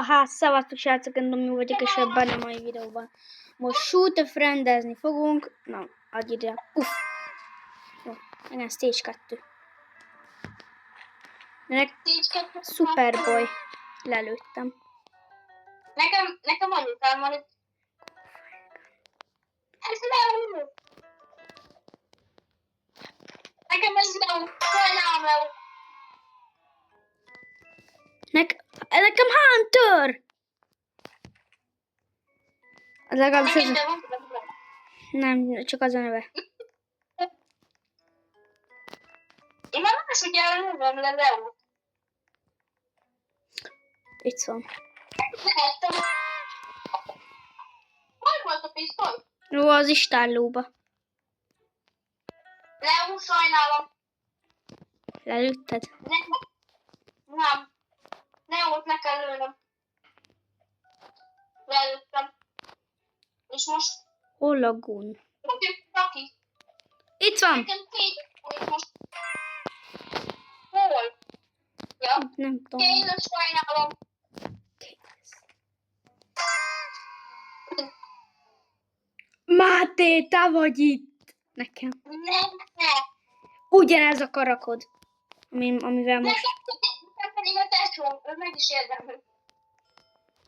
Hát, szavaztok srácok, én Domi vagyok, és ebben a mai videóban most shoot friendezni fogunk. Na, adj ide. Uff. Jó, igen, stage 2. Superboy. Lelőttem. Nekem anyukám van itt. Ez Leo. Nekem ez Leo. Sajnálom Leo. Nekem Hunter! Az legalábbis az... Nem, csak az a neve. Én már máshogy ellenőröm le Leo. Itt van. Hol volt a pisztoly? Jó, az istállóba. Leo, sajnálom. Lelőtted? Nem. Leót le kell lőnöm. Lelőttem. És most... Hol a gun? Aki. Itt van! Nekem két most... Hol? Ja. Nem tudom. Tényleg sajnálom. Máté, te vagy itt! Nekem. Nem. Ugyanez a karakod, amivel most... Nekem pedig a tesóm, ő meg is érdemel.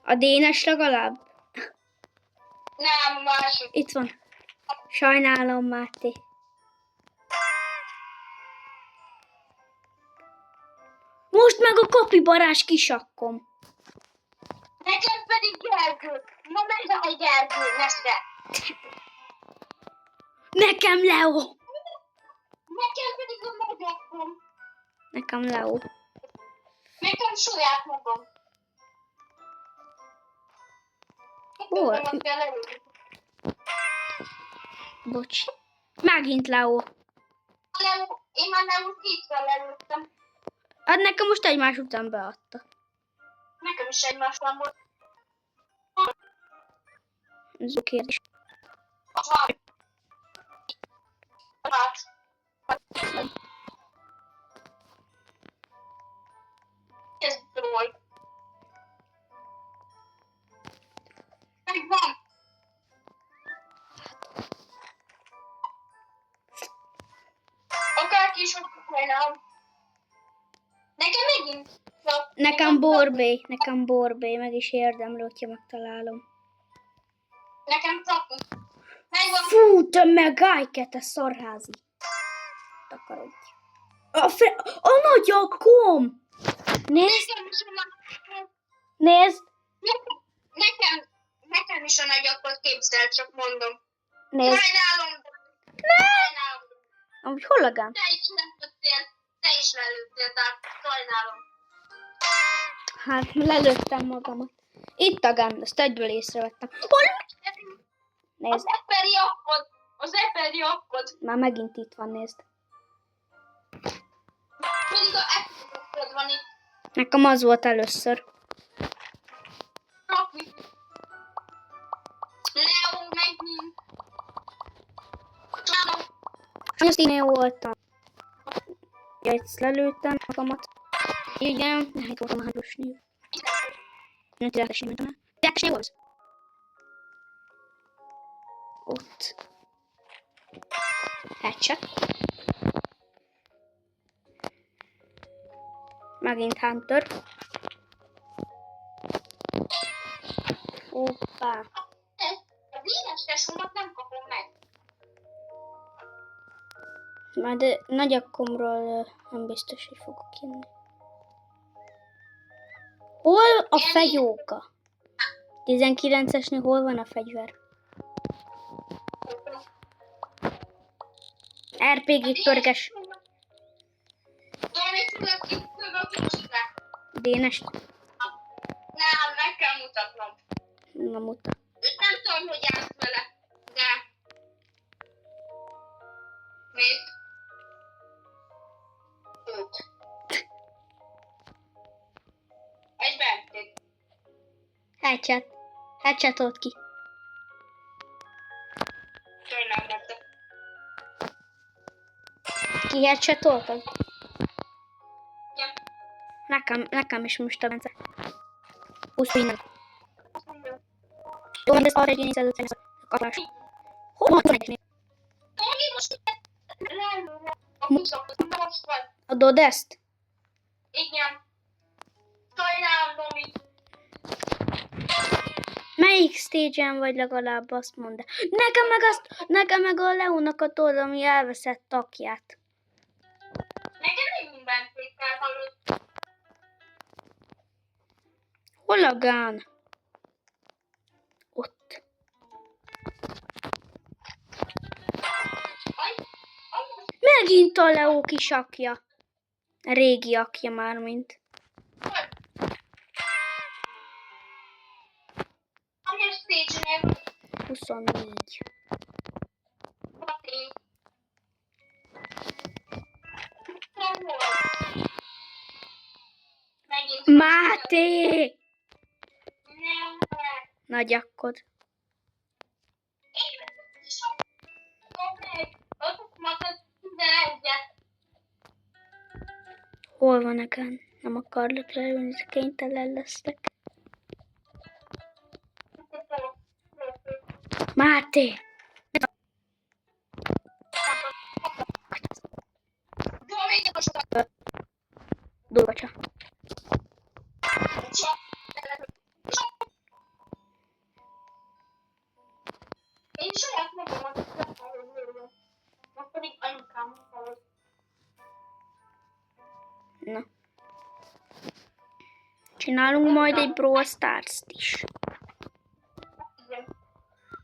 A Dénes legalább? Nem, a másik. Itt van. Sajnálom, Máté. Most meg a kapibarás kisakkom. Nekem pedig Gergő. Ma megállj Gergő, mesre. Nekem Leo. Nekem pedig a magam. Nekem Leo. Nekem saját magam. Hol? Bocs. Megint Leo. Én már Leót kétszer lelőttem. Hát nekem most egymás után beadta. Nekem is egymásban volt. Ez a kérdés. Ez volt. Megvan. Akárki is, hogy sajnálom. Nekem megint. Nekem Borbé, meg is érdemlő, hogyha megtalálom. Nekem Taki. Megvan. Fú, te megállj, te szarházi. Takarodj. A nagy akom! Nézd! Nézd! Nekem is a nagy akkor képzel, csak mondom. Nézd! Sajnálom. Amúgy hol a gán? Te is lelőttél, tehát sajnálom. Hát, lelőttem magamat. Itt a gán, ezt egyből észrevettem. Hol? Nézd. Az eperi akkod. Már megint itt van, nézd. Mindig a eperi akkod van itt. Nekem az volt először. Rocky. Leo megint. Azt én voltam. Ja, ezt lelőttem magamat. Igen, hát voltam a hárosnél. Nem tényleg mentem el. Tényleg volt? Ott. Headshot. Megint Hunter. Hoppá. A véres tesómat nem kapom meg. Majd nagyakkomról nem biztos, hogy fogok jönni. Hol a fegyóka? 19-esnél hol van a fegyver? RPG pörges. Dénes. Nem, meg kell mutatnom. Na mutat. Őt nem tudom, hogy állsz vele, de... Mit? Őt. Egybeették. Headshot. Headshotolt ki. Sajnálom nektek. Ki headshotoltad? Ja. Nekem is most a Bence. Pusztulj meg. Jó, ezt arra egy ez a kapás. Hol van egy? Adod ezt? Igen. Sajnálom, Domi. Melyik stage-en vagy legalább azt mondd. Nekem meg a Leónak a toll, ami elveszett takját. Nekem minden tétel hallott. Hol a gán? Ott. Megint a Leó kis akja. Régi akja már, mint. Ami a stage-nél 24. Mati. Megint. Máté! Nem. Nagy akkod. Hol van a gán? Nem akarlak leülni, de kénytelen leszek. Máté! Durvacsa. Én saját magamat lehettem, most pedig anyukám hallott. Na. Csinálunk majd egy Brawl Stars-t is. Igen.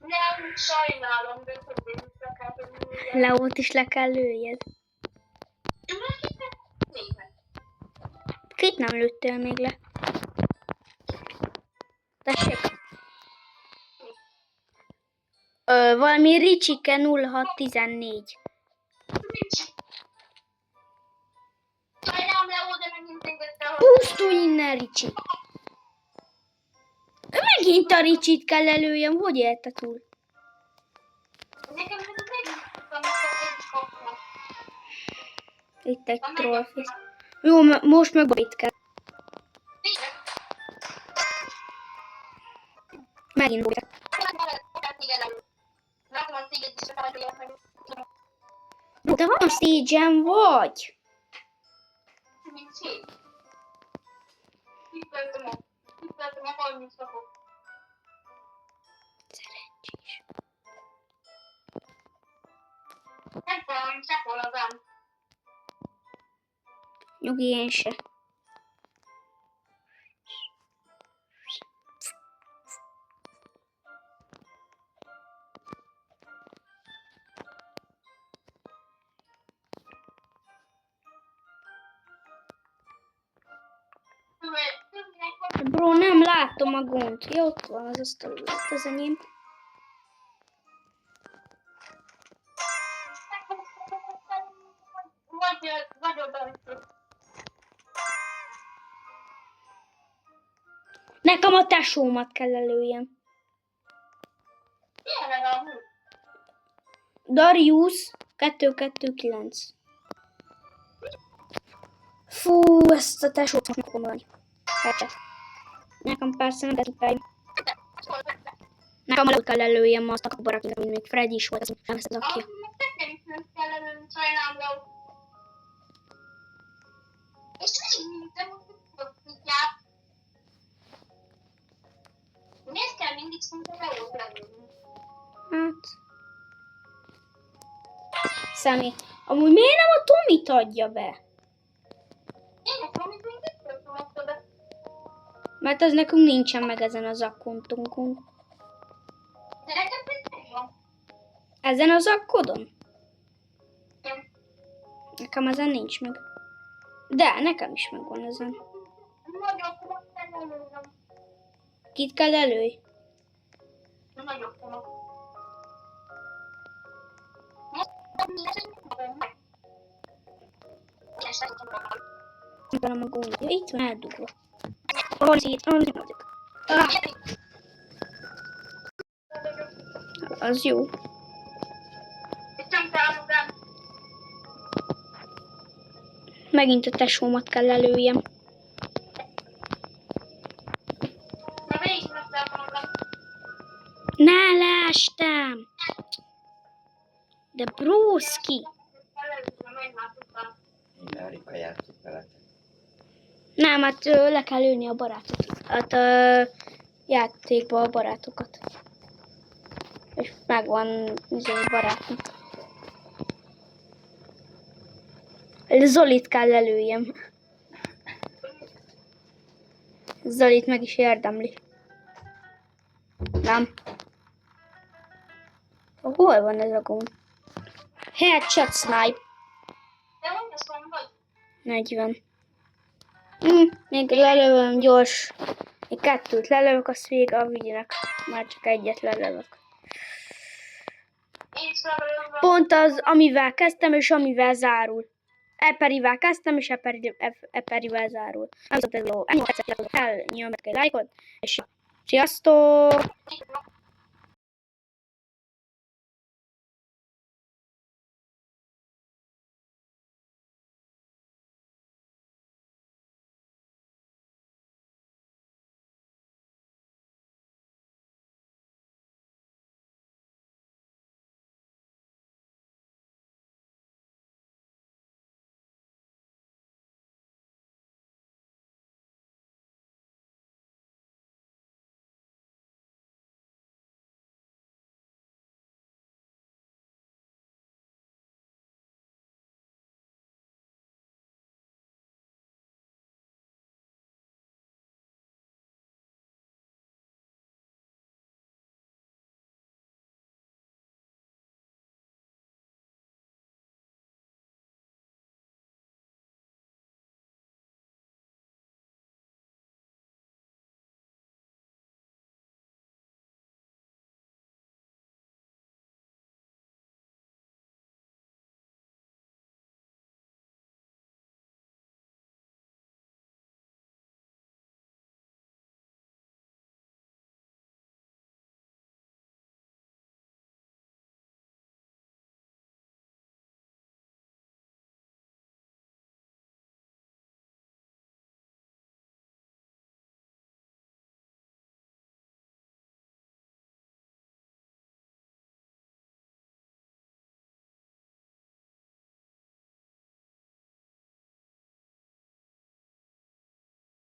Nem, sajnálom, de többé is le kell tenni. Leót is le kell lőjed. Kit nem lőttél még le? Tessék. Valami Ricsike 0614. Sajnálom, Leó, de megint engedte a... Pusztulj innen, Ricsi! Megint a Ricsit kell előjem, hogy élte túl? Nekem ez az egyik tudtam, hogy kapnak. Itt egy trollfész. Jó, most meg itt kell. Megint bújtak. De van stage-en vagy? Szerencsés. Nem tudom, sehol az ám. Nyugi, én se. Bro, nem látom a gont. Ja, ott van az asztal, ott az enyém. Vagy oda. Nekem a tesómat kell előjem. Milyen a hú? Darius 229. Fú, ezt a tesót most meg mondani. Headshot. Nekem persze nem lehet Nekem alatt kell előjem azt a baraknak, mint még Freddy is volt, az nem veszed akja. Nekem is nem kell előni, sajnálom. És még nem tudják. Miért kell mindig szinte Leót lelőni? Hát... Személy. Amúgy miért nem a Tomit adja be? Én nekem is mindig töltöm ezt oda. Mert az nekünk nincsen meg ezen az akkontunkon. De nekem pedig van. Ezen az akkodon? Igen. Nekem ezen nincs meg. De, nekem is megvan ezen. Nagyobb fogok előzöm. Kit kell előj? Nagyobb fogok. Nem tudom a gondja. Itt van eldugva. Hol szét? Hol szét? Az jó. Megint a tesómat kell előjem. Ne, leestem! De brószki! Erika játszik veletek. Nem, hát le kell lőni a barátot. Hát játékba a barátokat. És megvan a barátom. Zolit kell lelőjem. Zolit meg is érdemli. Nem. Hol van ez a gomb? Headshot snipe. De hogy azt mondod? 40. Még lelövöm gyors. Még 2-t lelövök, azt vége a videónak. Már csak 1-et lelövök. Észrevéve. Pont az, amivel kezdtem, és amivel zárul. Eperivel kezdtem, és Eperivel zárul. Ez a videó. Ennyi volt, el nyomjatok egy lájkot, és sziasztok!